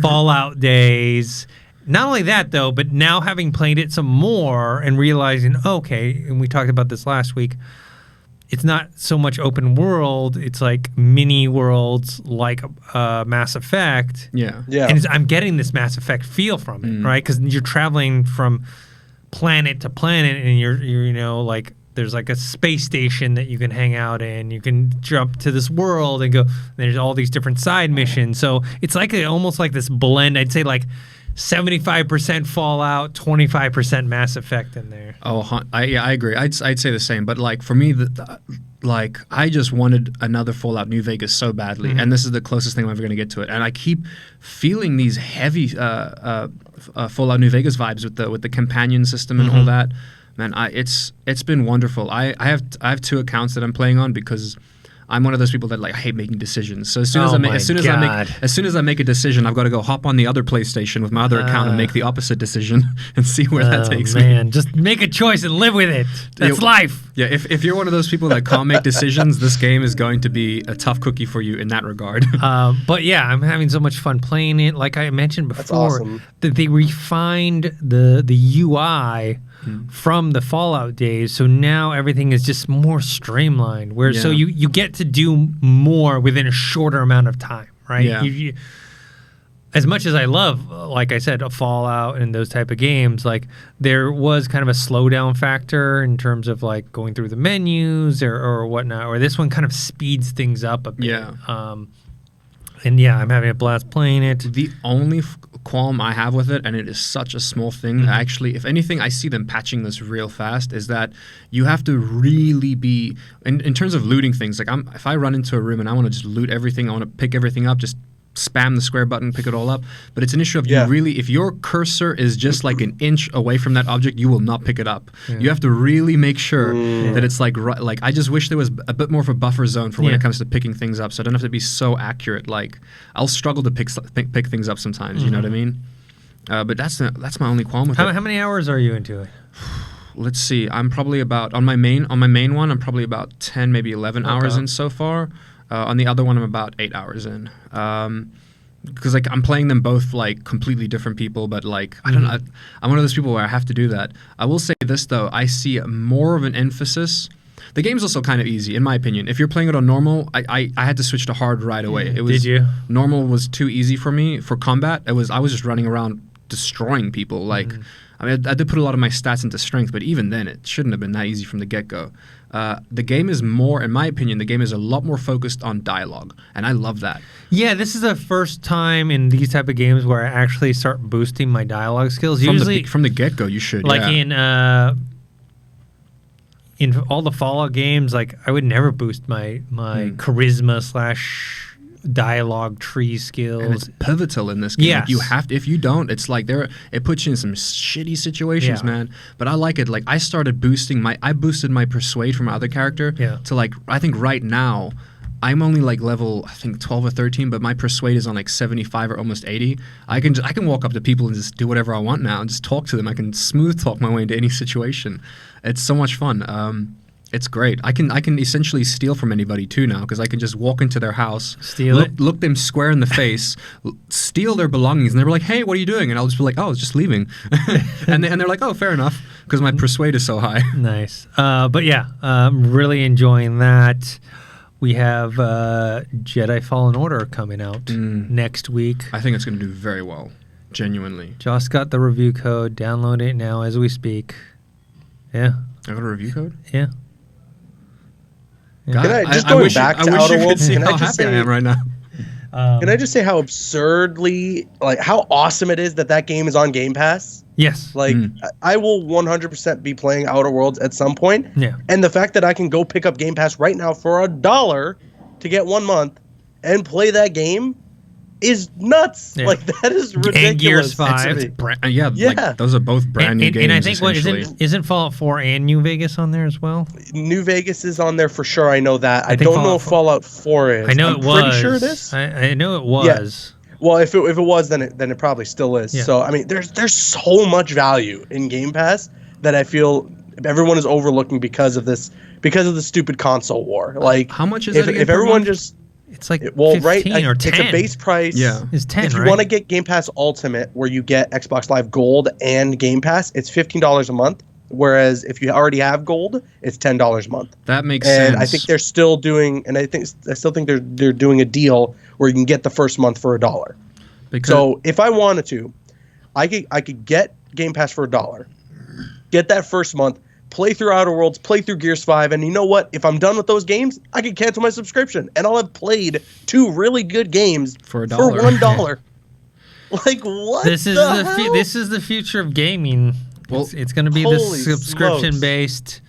Fallout days. Not only that, though, but now having played it some more and realizing, and we talked about this last week, it's not so much open world. It's like mini worlds like Mass Effect. Yeah. And I'm getting this Mass Effect feel from it, right? Because you're traveling from planet to planet, and you're there's a space station that you can hang out in. You can jump to this world and go. There's all these different side missions. So it's almost like this blend. I'd say 75% Fallout, 25% Mass Effect in there. Oh, I agree. I'd say the same. But for me, I just wanted another Fallout New Vegas so badly, and this is the closest thing I'm ever going to get to it. And I keep feeling these heavy Fallout New Vegas vibes with the companion system and all that. Man, it's been wonderful. I have 2 accounts that I'm playing on because I'm one of those people that I hate making decisions. So as soon as I make a decision, I've got to go hop on the other PlayStation with my other account and make the opposite decision and see where that takes me. Man, just make a choice and live with it. That's life. Yeah, if you're one of those people that can't make decisions, this game is going to be a tough cookie for you in that regard. But yeah, I'm having so much fun playing it. Like I mentioned before, that they refined the UI from the Fallout days, so now everything is just more streamlined. So you get to do more within a shorter amount of time, right? Yeah. As much as I love, like I said, a Fallout and those type of games, there was kind of a slowdown factor in terms of going through the menus or whatnot. Or this one kind of speeds things up a bit. Yeah. And I'm having a blast playing it. The only qualm I have with it, and it is such a small thing, actually, if anything, I see them patching this real fast, is that you have to really be, in terms of looting things, if I run into a room and I want to just loot everything, I want to pick everything up, just spam the square button, pick it all up. But it's an issue of you really, if your cursor is just an inch away from that object, you will not pick it up. Yeah. You have to really make sure that it's I just wish there was a bit more of a buffer zone for when it comes to picking things up, so I don't have to be so accurate. I'll struggle to pick things up sometimes. You know what I mean? But that's my only qualm with it. How many hours are you into it? Let's see. I'm probably about on my main one. I'm probably about 10, maybe 11 hours in so far. On the other one, I'm about 8 hours in. Because I'm playing them both completely different people, but I don't know. I'm one of those people where I have to do that. I will say this though, I see more of an emphasis. The game's also kind of easy, in my opinion. If you're playing it on normal, I had to switch to hard right away. Did you? Normal was too easy for me for combat. I was just running around destroying people. I did put a lot of my stats into strength, but even then, it shouldn't have been that easy from the get-go. the game is more, in my opinion, the game is a lot more focused on dialogue, and I love that. Yeah, this is the first time in these type of games where I actually start boosting my dialogue skills. Usually, from the get-go, you should. Like in all the Fallout games, like I would never boost my charisma / dialogue tree skills. And it's pivotal in this game. Yes. Like you have to, if you don't, it's like it puts you in some shitty situations, man. But I like it. Like I boosted my persuade from my other character to like, I think right now I'm only like level, I think 12 or 13, but my persuade is on like 75 or almost 80. I can walk up to people and just do whatever I want now and just talk to them. I can smooth talk my way into any situation. It's so much fun. It's great. I can essentially steal from anybody too now because I can just walk into their house, look them square in the face, steal their belongings, and they're like, "Hey, what are you doing?" And I'll just be like, "Oh, I was just leaving," and they're like, "Oh, fair enough," because my persuade is so high. Nice. But yeah, I'm really enjoying that. We have Jedi Fallen Order coming out next week. I think it's going to do very well. Genuinely. Josh got the review code. Download it now as we speak. Yeah. I got a review code? Yeah. God, can I just going back to Outer Worlds? See how happy I am right now. Can I just say how absurdly, like, how awesome it is that game is on Game Pass? Yes. Like, I will 100% be playing Outer Worlds at some point. Yeah. And the fact that I can go pick up Game Pass right now for $1 to get 1 month and play that game is nuts. Yeah. Like, that is ridiculous. And Gears 5. Like, those are both brand new games. And I think, isn't Fallout 4 and New Vegas on there as well? New Vegas is on there for sure. I know that. I don't know if Fallout 4 is. I know it was. Pretty sure it is. I know it was. Yeah. Well, if it was, then it probably still is. Yeah. So, I mean, there's so much value in Game Pass that I feel everyone is overlooking because of the stupid console war. Like, how much is it? If everyone just... It's like 15 or 10. It's a base price. Yeah. It's 10, If you want to get Game Pass Ultimate, where you get Xbox Live Gold and Game Pass, it's $15 a month. Whereas if you already have Gold, it's $10 a month. That makes sense. And I think they're still doing, I still think they're doing a deal where you can get the first month for $1. So if I wanted to, I could get Game Pass for $1, get that first month, play through Outer Worlds, play through Gears 5, and you know what? If I'm done with those games, I can cancel my subscription, and I'll have played 2 really good games for $1. For $1. Like, what? This is the future of gaming. Well, it's going to be the subscription-based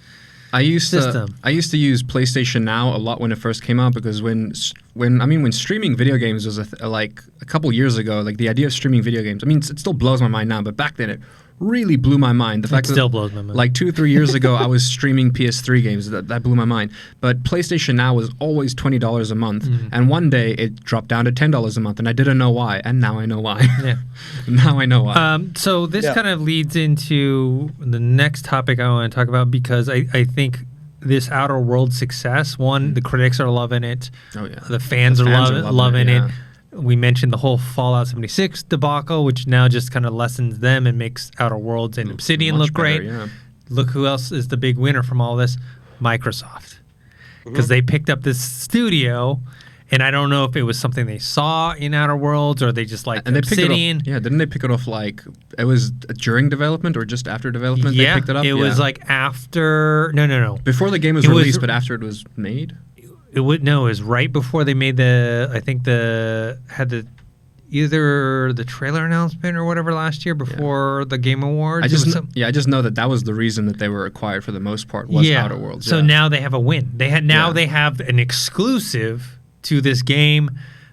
system. I used to use PlayStation Now a lot when it first came out because when streaming video games was like a couple years ago, like the idea of streaming video games. I mean, it still blows my mind now, but back then it really blew my mind. The fact it still blows my mind. Like 2 or 3 years ago, I was streaming PS3 games. That blew my mind. But PlayStation Now was always $20 a month, and one day it dropped down to $10 a month, and I didn't know why, and now I know why. Yeah. Now I know why. So this kind of leads into the next topic I want to talk about because I think this Outer Worlds success, the critics are loving it. Oh yeah. The fans are loving it. We mentioned the whole Fallout 76 debacle, which now just kind of lessens them and makes Outer Worlds and Obsidian look great. Better, yeah. Look who else is the big winner from all this? Microsoft. Because they picked up this studio, and I don't know if it was something they saw in Outer Worlds or they just like Obsidian. Didn't they pick it off like it was during development or just after development they picked it up? It was like after... No. Before the game was released, but after it was made? It was right before they made either the trailer announcement or whatever last year before the Game Awards. I just know that was the reason that they were acquired for the most part was Outer Worlds. So now they have a win. They have an exclusive to this game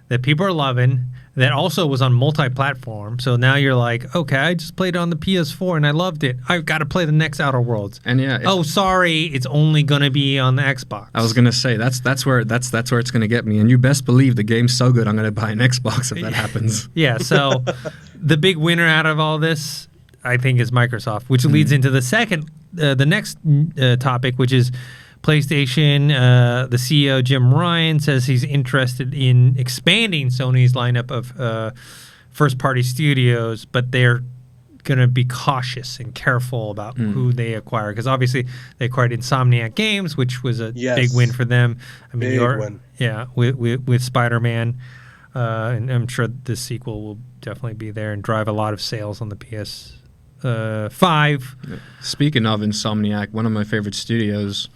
that people are loving that also was on multi-platform. So now you're like, okay, I just played it on the PS4 and I loved it. I've got to play the next Outer Worlds. And sorry, it's only going to be on the Xbox. I was going to say that's where it's going to get me. And you best believe the game's so good, I'm going to buy an Xbox if that happens. Yeah. So the big winner out of all this, I think, is Microsoft, which leads into the next topic, which is PlayStation. The CEO, Jim Ryan, says he's interested in expanding Sony's lineup of first-party studios, but they're going to be cautious and careful about who they acquire, because obviously they acquired Insomniac Games, which was a big win for them. I mean, big win. Yeah, with Spider-Man, and I'm sure this sequel will definitely be there and drive a lot of sales on the PS5. Speaking of Insomniac, one of my favorite studios,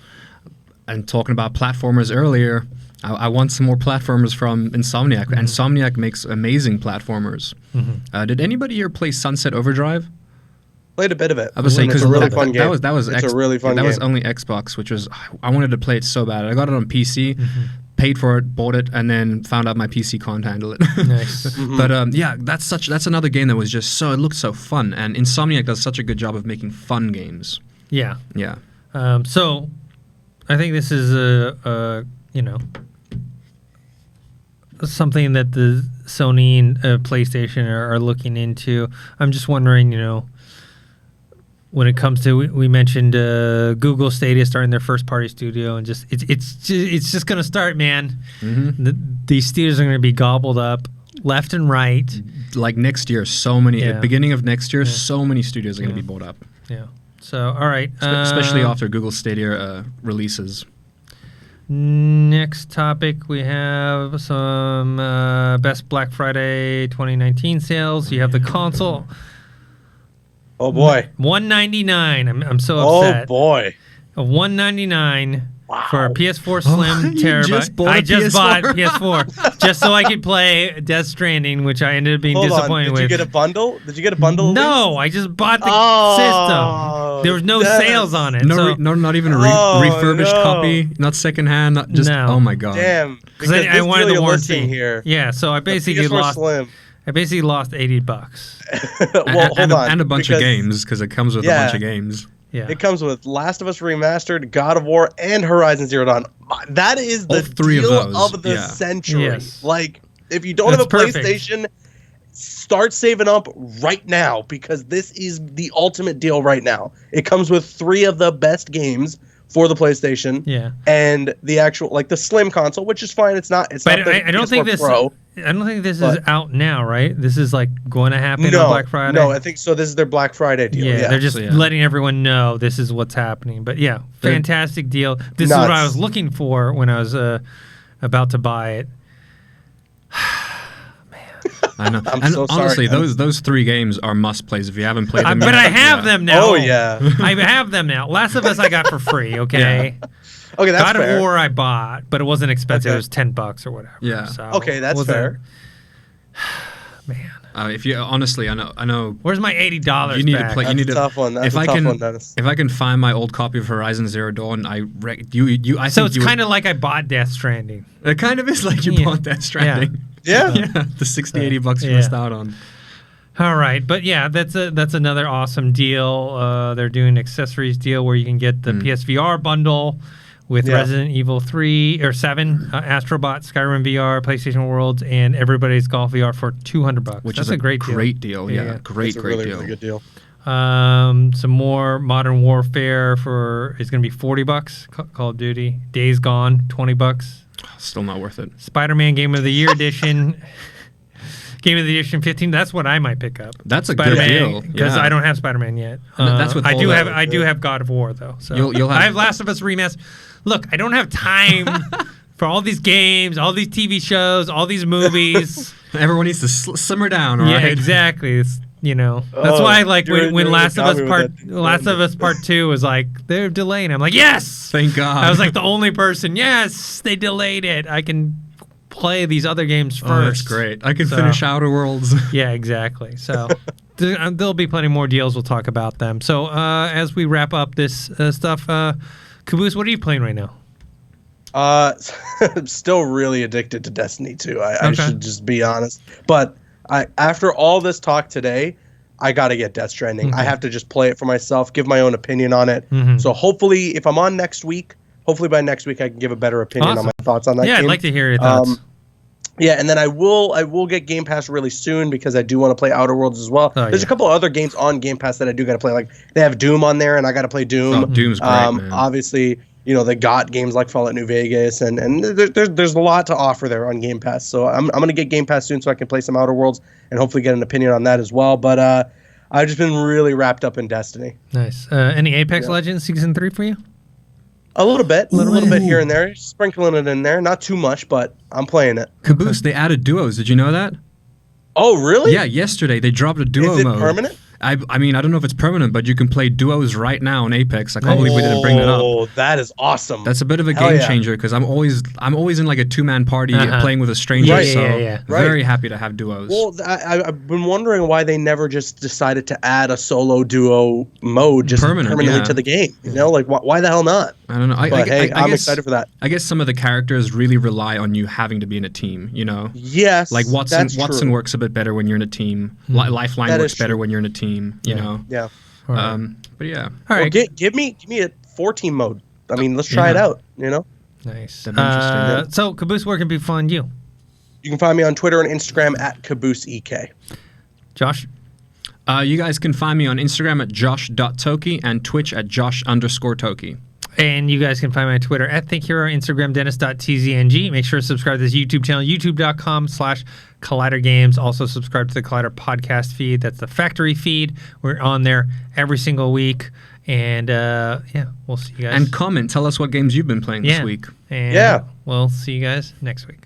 and talking about platformers earlier, I want some more platformers from Insomniac. Mm-hmm. Insomniac makes amazing platformers. Mm-hmm. Did anybody here play Sunset Overdrive? Played a bit of it. I was saying because it's a really fun game. That was a really fun game. That was only Xbox, which was I wanted to play it so bad. I got it on PC. Mm-hmm. Paid for it, bought it, and then found out my PC can't handle it. Nice. Mm-hmm. But yeah, that's another game that was just it looked so fun, and Insomniac does such a good job of making fun games. Yeah. Yeah. So, I think this is something that the Sony and PlayStation are looking into. I'm just wondering, when it comes to, we mentioned Google Stadia starting their first party studio, and it's just going to start, man. Mm-hmm. These studios are going to be gobbled up left and right. Like next year, beginning of next year, so many studios are going to be bought up. Yeah. So, all right. Especially after Google Stadia releases. Next topic, we have some best Black Friday 2019 sales. You have the console. Oh boy, $199. I'm so upset. Oh boy, $199 for a PS4 Slim terabyte. I just bought PS4 just so I could play Death Stranding, which I ended up being disappointed with. Did you get a bundle? No, I just bought the system. There was no sales on it. Not even a refurbished copy, not secondhand, not just. No. Oh my god! Damn, because I wanted the warranty here. Yeah, so I basically lost. Slim. I basically lost $80. Well, hold on. And a bunch of games, because it comes with a bunch of games. Yeah. It comes with Last of Us Remastered, God of War, and Horizon Zero Dawn. That is the deal of the century. Yes. Like, if you don't have a PlayStation, start saving up right now, because this is the ultimate deal right now. It comes with 3 of the best games for the PlayStation. Yeah. And the actual, like, the Slim console, which is fine. It's not. I don't think this. Pro. I don't think this is out now, right? This is like going to happen on Black Friday. No, I think so. This is their Black Friday deal. Yeah, they're just letting everyone know this is what's happening. But yeah, fantastic deal. This is what I was looking for when I was about to buy it. I know. I'm so honestly, sorry. those 3 games are must plays if you haven't played them. But I have them now. Oh yeah, I have them now. Last of Us I got for free. Okay. Yeah. Okay, that's fair. God of War I bought, but it wasn't expensive. Okay. It was $10 or whatever. Yeah. So okay, that's fair. Man. If you honestly, I know. Where's my $80? You need to play. That's you need a tough one. That's if a I tough can, one, Dennis. If I can find my old copy of Horizon Zero Dawn, I so it's kind of like I bought Death Stranding. It kind of is like you bought Death Stranding. Yeah. The $60-$80 you missed out on. All right, but yeah, that's another awesome deal. They're doing an accessories deal where you can get the PSVR bundle with Resident Evil 3 or 7, Astrobot, Skyrim VR, PlayStation Worlds, and Everybody's Golf VR for $200. Which is a great deal. Yeah, great deal. Really good deal. Some more Modern Warfare is going to be $40. Call of Duty, Days Gone, $20. Still not worth it. Spider-Man Game of the Year edition. Game of the Edition 15. That's what I might pick up. That's a good deal because I don't have Spider-Man yet. That's what I do have God of War though. So I have Last of Us Remastered. Look, I don't have time for all these games, all these TV shows, all these movies. Everyone needs to simmer down, right? Yeah, exactly. It's, that's why like when Last of Us Part 2 was like they're delaying. I'm like, yes, thank God. I was like the only person. Yes, they delayed it. I can play these other games first. Oh, that's great. I can finish Outer Worlds. Yeah, exactly. So there'll be plenty more deals. We'll talk about them. So as we wrap up this stuff, Caboose, what are you playing right now? I'm still really addicted to Destiny 2. I should just be honest. But after all this talk today, I got to get Death Stranding. Mm-hmm. I have to just play it for myself, give my own opinion on it. Mm-hmm. So hopefully, if I'm on next week, by next week I can give a better opinion on my thoughts on that game. Yeah, I'd like to hear your thoughts. Yeah, and then I will get Game Pass really soon because I do want to play Outer Worlds as well. There's a couple of other games on Game Pass that I do got to play. Like they have Doom on there, and I got to play Doom. Oh, Doom's great, man. Obviously, they got games like Fallout New Vegas, and there's a lot to offer there on Game Pass. So I'm gonna get Game Pass soon so I can play some Outer Worlds and hopefully get an opinion on that as well. But I've just been really wrapped up in Destiny. Nice. Any Apex Legends Season 3 for you? A little bit here and there, sprinkling it in there. Not too much, but I'm playing it. Caboose, they added duos. Did you know that? Oh, really? Yeah, yesterday they dropped a duo mode. Is it permanent? I mean, I don't know if it's permanent, but you can play duos right now in Apex. I can't believe we didn't bring that up. Oh, that is awesome. That's a bit of a game changer because I'm always in like a 2-man party playing with a stranger. Very happy to have duos. Well, I've been wondering why they never just decided to add a solo duo mode just permanently to the game. You know, like why the hell not? I don't know. I'm excited for that. I guess some of the characters really rely on you having to be in a team, you know? Yes. Like Watson works a bit better when you're in a team. Lifeline works better when you're in a team, you know? Yeah. But yeah. All right. Well, give me a 4-team mode. I mean, let's try it out, you know? Nice. Interesting. So, Caboose, where can people find you? You can find me on Twitter and Instagram at CabooseEK. Josh? You guys can find me on Instagram at josh.toki and Twitch at josh_toki. And you guys can find me on Twitter at ThinkHero, Instagram, Dennis.tzng. Make sure to subscribe to this YouTube channel, youtube.com/Collider Games. Also subscribe to the Collider podcast feed. That's the factory feed. We're on there every single week. And we'll see you guys. And comment. Tell us what games you've been playing this week. And we'll see you guys next week.